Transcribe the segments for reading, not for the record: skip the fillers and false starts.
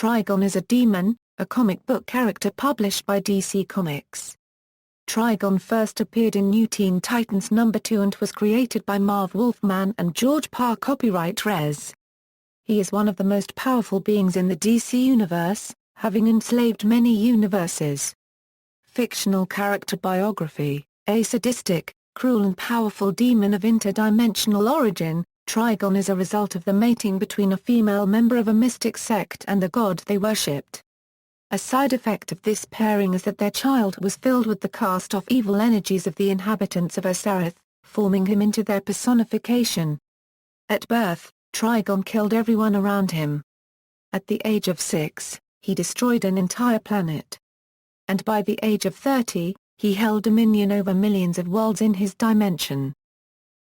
Trigon is a demon, a comic book character published by DC Comics. Trigon first appeared in New Teen Titans #2 and was created by Marv Wolfman and George Parr, copyright Res. He is one of the most powerful beings in the DC universe, having enslaved many universes. Fictional character biography: a sadistic, cruel and powerful demon of interdimensional origin, Trigon is a result of the mating between a female member of a mystic sect and the god they worshipped. A side effect of this pairing is that their child was filled with the cast-off evil energies of the inhabitants of Enslaved, forming him into their personification. At birth, Trigon killed everyone around him. At the age of 6, he destroyed an entire planet. And by the age of 30, he held dominion over millions of worlds in his dimension.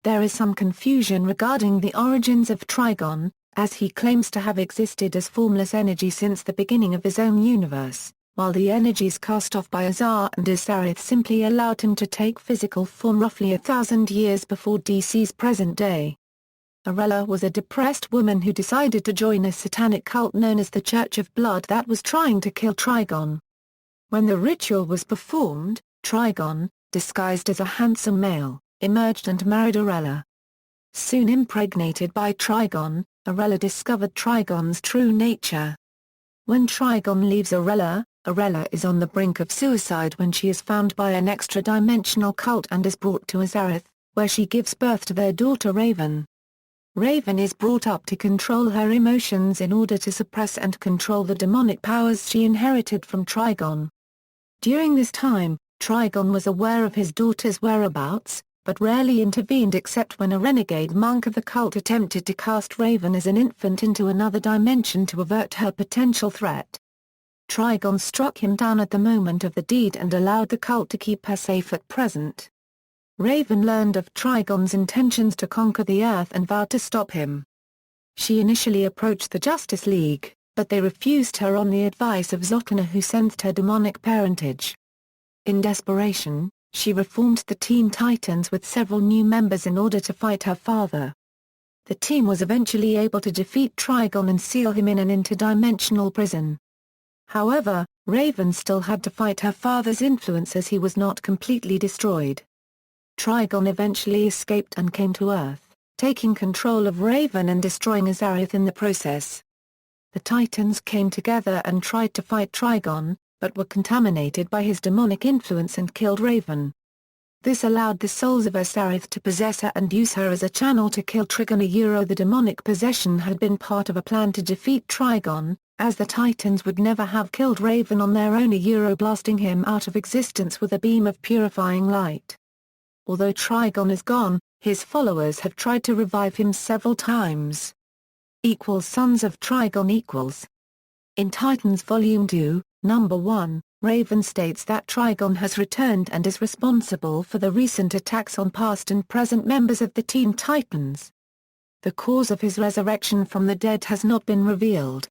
There is some confusion regarding the origins of Trigon, as he claims to have existed as formless energy since the beginning of his own universe, while the energies cast off by Azar and Azareth simply allowed him to take physical form roughly 1,000 years before DC's present day. Arella was a depressed woman who decided to join a satanic cult known as the Church of Blood that was trying to kill Trigon. When the ritual was performed, Trigon, disguised as a handsome male, emerged and married Arella. Soon impregnated by Trigon, Arella discovered Trigon's true nature. When Trigon leaves Arella, Arella is on the brink of suicide when she is found by an extra-dimensional cult and is brought to Azareth, where she gives birth to their daughter Raven. Raven is brought up to control her emotions in order to suppress and control the demonic powers she inherited from Trigon. During this time, Trigon was aware of his daughter's whereabouts, but rarely intervened except when a renegade monk of the cult attempted to cast Raven as an infant into another dimension to avert her potential threat. Trigon struck him down at the moment of the deed and allowed the cult to keep her safe at present. Raven learned of Trigon's intentions to conquer the Earth and vowed to stop him. She initially approached the Justice League, but they refused her on the advice of Zotana, who sensed her demonic parentage. In desperation, she reformed the Teen Titans with several new members in order to fight her father. The team was eventually able to defeat Trigon and seal him in an interdimensional prison. However, Raven still had to fight her father's influence as he was not completely destroyed. Trigon eventually escaped and came to Earth, taking control of Raven and destroying Azareth in the process. The Titans came together and tried to fight Trigon, but were contaminated by his demonic influence and killed Raven. This allowed the souls of Azareth to possess her and use her as a channel to kill Trigon. The demonic possession had been part of a plan to defeat Trigon, as the Titans would never have killed Raven on their own, blasting him out of existence with a beam of purifying light. Although Trigon is gone, his followers have tried to revive him several times. Sons of Trigon. In Titans Volume 2, Number 1, Raven states that Trigon has returned and is responsible for the recent attacks on past and present members of the Teen Titans. The cause of his resurrection from the dead has not been revealed.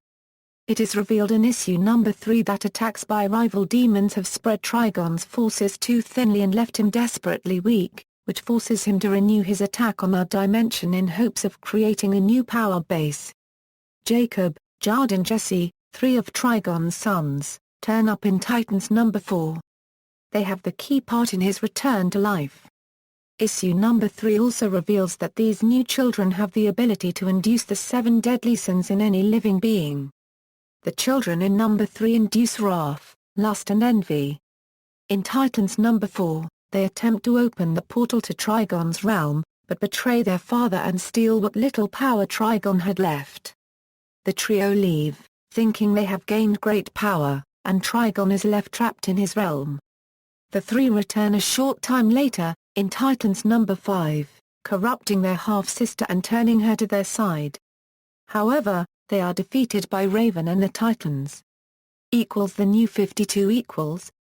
It is revealed in issue number 3 that attacks by rival demons have spread Trigon's forces too thinly and left him desperately weak, which forces him to renew his attack on our dimension in hopes of creating a new power base. Jacob, Jard and Jesse, 3 of Trigon's sons, turn up in Titans number 4. They have the key part in his return to life. Issue number 3 also reveals that these new children have the ability to induce the 7 deadly sins in any living being. The children in number 3 induce wrath, lust and envy. In Titans number 4, they attempt to open the portal to Trigon's realm, but betray their father and steal what little power Trigon had left. The trio leave, thinking they have gained great power, and Trigon is left trapped in his realm. The 3 return a short time later, in Titans number 5, corrupting their half-sister and turning her to their side. However, they are defeated by Raven and the Titans. The New 52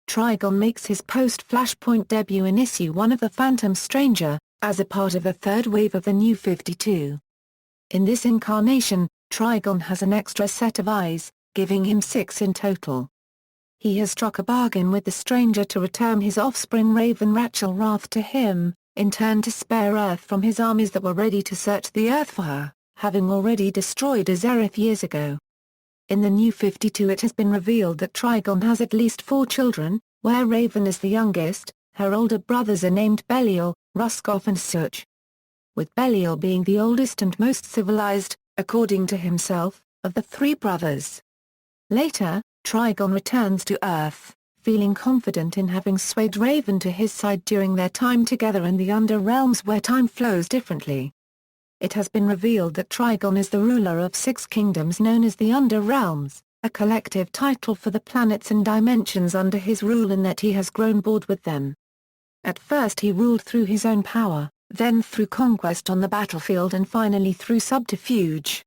Trigon makes his post-Flashpoint debut in issue 1 of The Phantom Stranger, as a part of the third wave of the New 52. In this incarnation, Trigon has an extra set of eyes, giving him 6 in total. He has struck a bargain with the Stranger to return his offspring Raven Rachel Wrath to him, in turn to spare Earth from his armies that were ready to search the Earth for her, having already destroyed Azareth years ago. In the New 52 it has been revealed that Trigon has at least 4 children, where Raven is the youngest. Her older brothers are named Belial, Ruskov and Such. With Belial being the oldest and most civilized, according to himself, of the 3 brothers. Later, Trigon returns to Earth, feeling confident in having swayed Raven to his side during their time together in the Underrealms where time flows differently. It has been revealed that Trigon is the ruler of 6 kingdoms known as the Underrealms, a collective title for the planets and dimensions under his rule, and that he has grown bored with them. At first he ruled through his own power, then through conquest on the battlefield, and finally through subterfuge.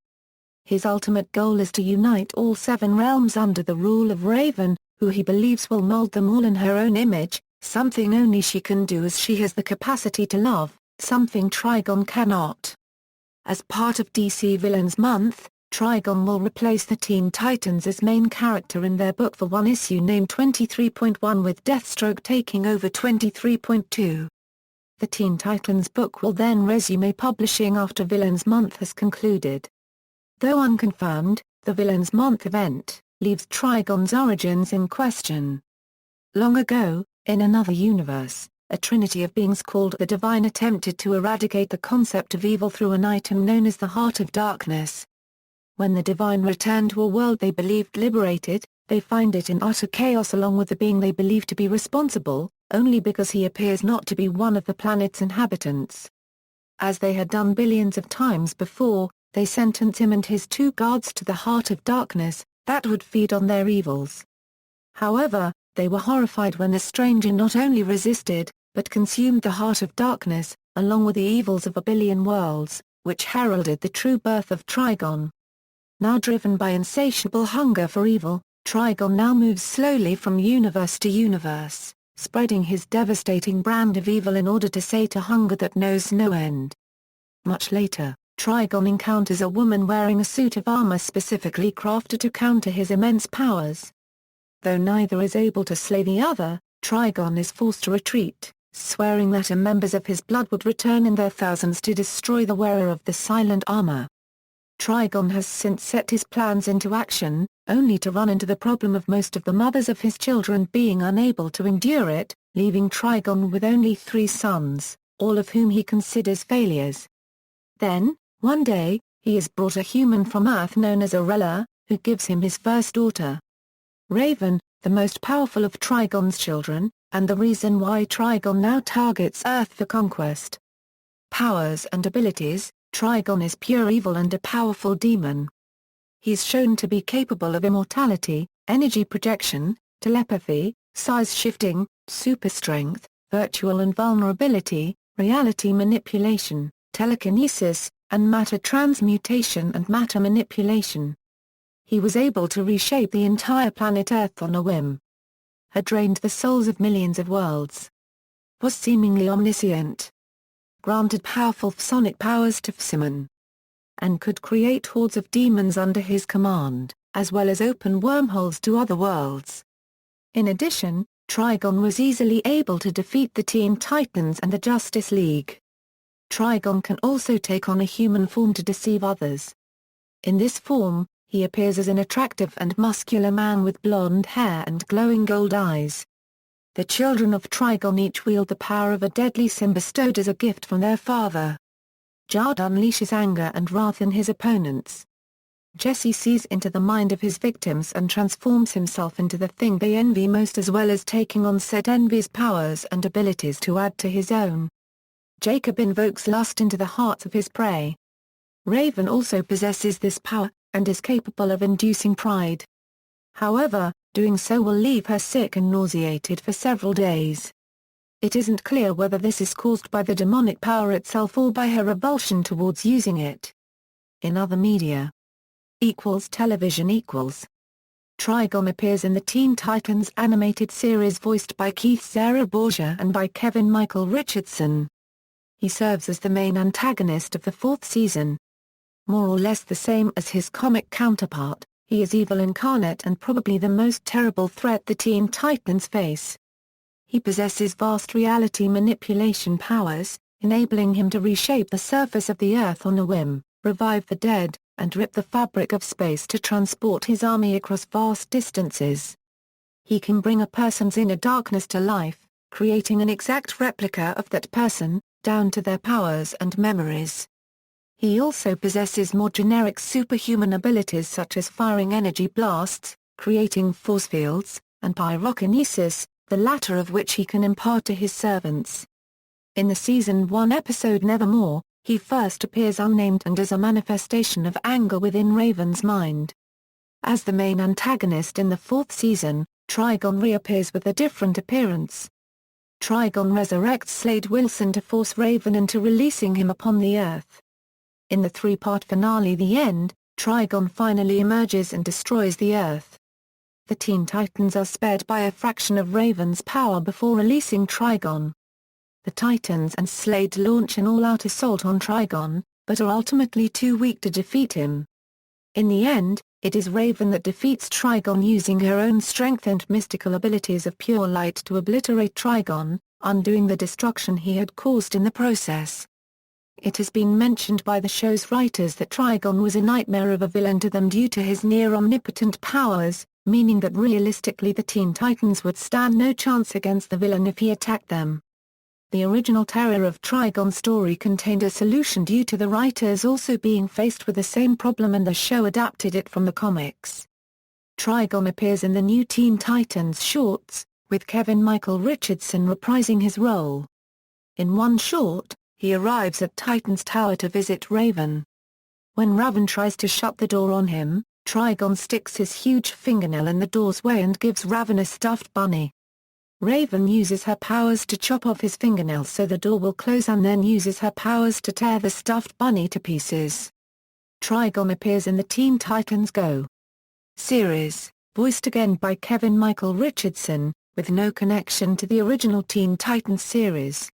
His ultimate goal is to unite all 7 realms under the rule of Raven, who he believes will mold them all in her own image, something only she can do as she has the capacity to love, something Trigon cannot. As part of DC Villains Month, Trigon will replace the Teen Titans as main character in their book for one issue named 23.1, with Deathstroke taking over 23.2. The Teen Titans book will then resume publishing after Villains Month has concluded. Though unconfirmed, the Villains Month event leaves Trigon's origins in question. Long ago, in another universe, a trinity of beings called the Divine attempted to eradicate the concept of evil through an item known as the Heart of Darkness. When the Divine return to a world they believed liberated, they find it in utter chaos along with the being they believe to be responsible, only because he appears not to be one of the planet's inhabitants. As they had done billions of times before, they sentence him and his 2 guards to the Heart of Darkness, that would feed on their evils. However, they were horrified when the stranger not only resisted, but consumed the Heart of Darkness, along with the evils of a billion worlds, which heralded the true birth of Trigon. Now driven by insatiable hunger for evil, Trigon now moves slowly from universe to universe, spreading his devastating brand of evil in order to sate a hunger that knows no end. Much later, Trigon encounters a woman wearing a suit of armor specifically crafted to counter his immense powers. Though neither is able to slay the other, Trigon is forced to retreat, swearing that members of his blood would return in their thousands to destroy the wearer of the silent armor. Trigon has since set his plans into action, only to run into the problem of most of the mothers of his children being unable to endure it, leaving Trigon with only 3 sons, all of whom he considers failures. Then, one day, he is brought a human from Earth known as Arella, who gives him his first daughter. Raven, the most powerful of Trigon's children, and the reason why Trigon now targets Earth for conquest. Powers and abilities: Trigon is pure evil and a powerful demon. He's shown to be capable of immortality, energy projection, telepathy, size shifting, super strength, virtual invulnerability, reality manipulation, telekinesis, and matter transmutation and matter manipulation. He was able to reshape the entire planet Earth on a whim. Had drained the souls of millions of worlds. Was seemingly omniscient. Granted powerful psionic powers to Psimon. And could create hordes of demons under his command, as well as open wormholes to other worlds. In addition, Trigon was easily able to defeat the Teen Titans and the Justice League. Trigon can also take on a human form to deceive others. In this form, he appears as an attractive and muscular man with blonde hair and glowing gold eyes. The children of Trigon each wield the power of a deadly sin bestowed as a gift from their father. Jard unleashes anger and wrath in his opponents. Jesse sees into the mind of his victims and transforms himself into the thing they envy most, as well as taking on said envy's powers and abilities to add to his own. Jacob invokes lust into the hearts of his prey. Raven also possesses this power, and is capable of inducing pride. However, doing so will leave her sick and nauseated for several days. It isn't clear whether this is caused by the demonic power itself or by her revulsion towards using it. In other media. Television. Trigon appears in the Teen Titans animated series voiced by Keith Sarah Borgia and by Kevin Michael Richardson. He serves as the main antagonist of the 4th season. More or less the same as his comic counterpart, he is evil incarnate and probably the most terrible threat the Teen Titans face. He possesses vast reality manipulation powers, enabling him to reshape the surface of the Earth on a whim, revive the dead, and rip the fabric of space to transport his army across vast distances. He can bring a person's inner darkness to life, creating an exact replica of that person, down to their powers and memories. He also possesses more generic superhuman abilities such as firing energy blasts, creating force fields, and pyrokinesis, the latter of which he can impart to his servants. In the Season 1 episode Nevermore, he first appears unnamed and as a manifestation of anger within Raven's mind. As the main antagonist in the 4th season, Trigon reappears with a different appearance. Trigon resurrects Slade Wilson to force Raven into releasing him upon the Earth. In the 3-part finale The End, Trigon finally emerges and destroys the Earth. The Teen Titans are spared by a fraction of Raven's power before releasing Trigon. The Titans and Slade launch an all-out assault on Trigon, but are ultimately too weak to defeat him. In the end, it is Raven that defeats Trigon using her own strength and mystical abilities of pure light to obliterate Trigon, undoing the destruction he had caused in the process. It has been mentioned by the show's writers that Trigon was a nightmare of a villain to them due to his near-omnipotent powers, meaning that realistically the Teen Titans would stand no chance against the villain if he attacked them. The original Terror of Trigon story contained a solution due to the writers also being faced with the same problem, and the show adapted it from the comics. Trigon appears in the new Teen Titans shorts, with Kevin Michael Richardson reprising his role. In one short, he arrives at Titan's Tower to visit Raven. When Raven tries to shut the door on him, Trigon sticks his huge fingernail in the door's way and gives Raven a stuffed bunny. Raven uses her powers to chop off his fingernails so the door will close, and then uses her powers to tear the stuffed bunny to pieces. Trigon appears in the Teen Titans Go! Series, voiced again by Kevin Michael Richardson, with no connection to the original Teen Titans series.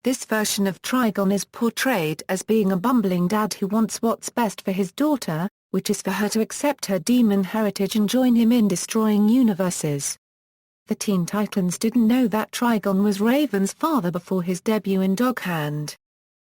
This version of Trigon is portrayed as being a bumbling dad who wants what's best for his daughter, which is for her to accept her demon heritage and join him in destroying universes. The Teen Titans didn't know that Trigon was Raven's father before his debut in Dog Hand.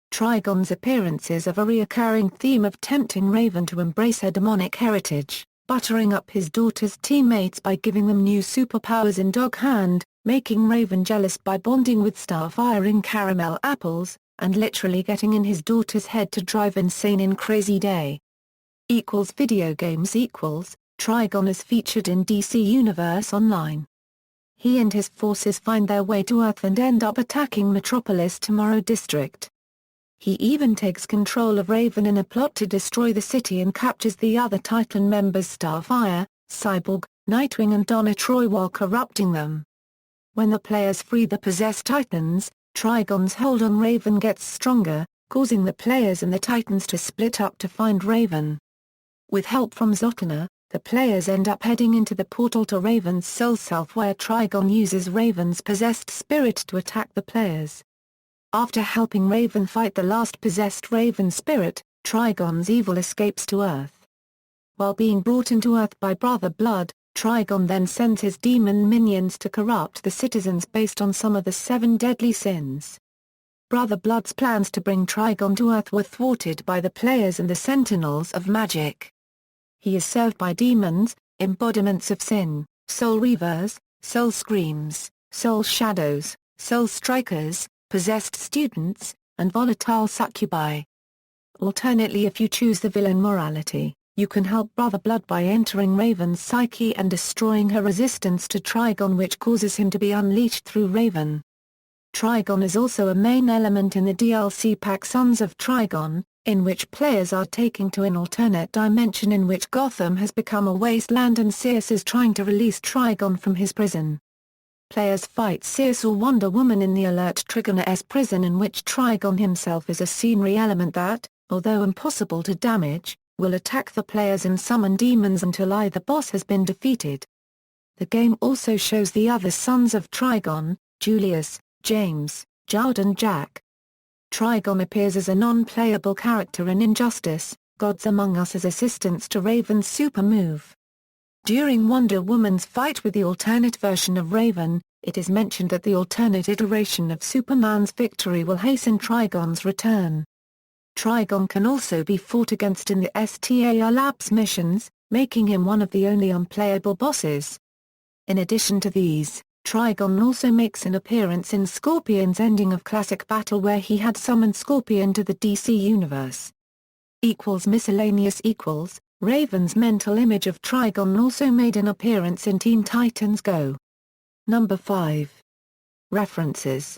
Trigon's appearances are a reoccurring theme of tempting Raven to embrace her demonic heritage, buttering up his daughter's teammates by giving them new superpowers in Dog Hand, making Raven jealous by bonding with Starfire in caramel apples, and literally getting in his daughter's head to drive insane in Crazy Day. Video games Trigon is featured in DC Universe Online. He and his forces find their way to Earth and end up attacking Metropolis Tomorrow District. He even takes control of Raven in a plot to destroy the city and captures the other Titan members Starfire, Cyborg, Nightwing and Donna Troy while corrupting them. When the players free the possessed Titans, Trigon's hold on Raven gets stronger, causing the players and the Titans to split up to find Raven. With help from Zatanna, the players end up heading into the portal to Raven's soul self, where Trigon uses Raven's possessed spirit to attack the players. After helping Raven fight the last possessed Raven spirit, Trigon's evil escapes to Earth. While being brought into Earth by Brother Blood, Trigon then sends his demon minions to corrupt the citizens based on some of the 7 deadly sins. Brother Blood's plans to bring Trigon to Earth were thwarted by the players and the Sentinels of Magic. He is served by demons, embodiments of sin, soul reavers, soul screams, soul shadows, soul strikers, possessed students, and volatile succubi. Alternately, if you choose the villain morality, you can help Brother Blood by entering Raven's psyche and destroying her resistance to Trigon, which causes him to be unleashed through Raven. Trigon is also a main element in the DLC pack Sons of Trigon, in which players are taken to an alternate dimension in which Gotham has become a wasteland and Circe is trying to release Trigon from his prison. Players fight Circe or Wonder Woman in the alert Trigon-esque prison, in which Trigon himself is a scenery element that, although impossible to damage, will attack the players and summon demons until either boss has been defeated. The game also shows the other Sons of Trigon, Julius, James, Jard and Jack. Trigon appears as a non-playable character in Injustice, Gods Among Us as assistance to Raven's super move. During Wonder Woman's fight with the alternate version of Raven, it is mentioned that the alternate iteration of Superman's victory will hasten Trigon's return. Trigon can also be fought against in the STAR Labs missions, making him one of the only unplayable bosses. In addition to these, Trigon also makes an appearance in Scorpion's ending of Classic Battle where he had summoned Scorpion to the DC Universe. Miscellaneous Raven's mental image of Trigon also made an appearance in Teen Titans Go! Number 5. References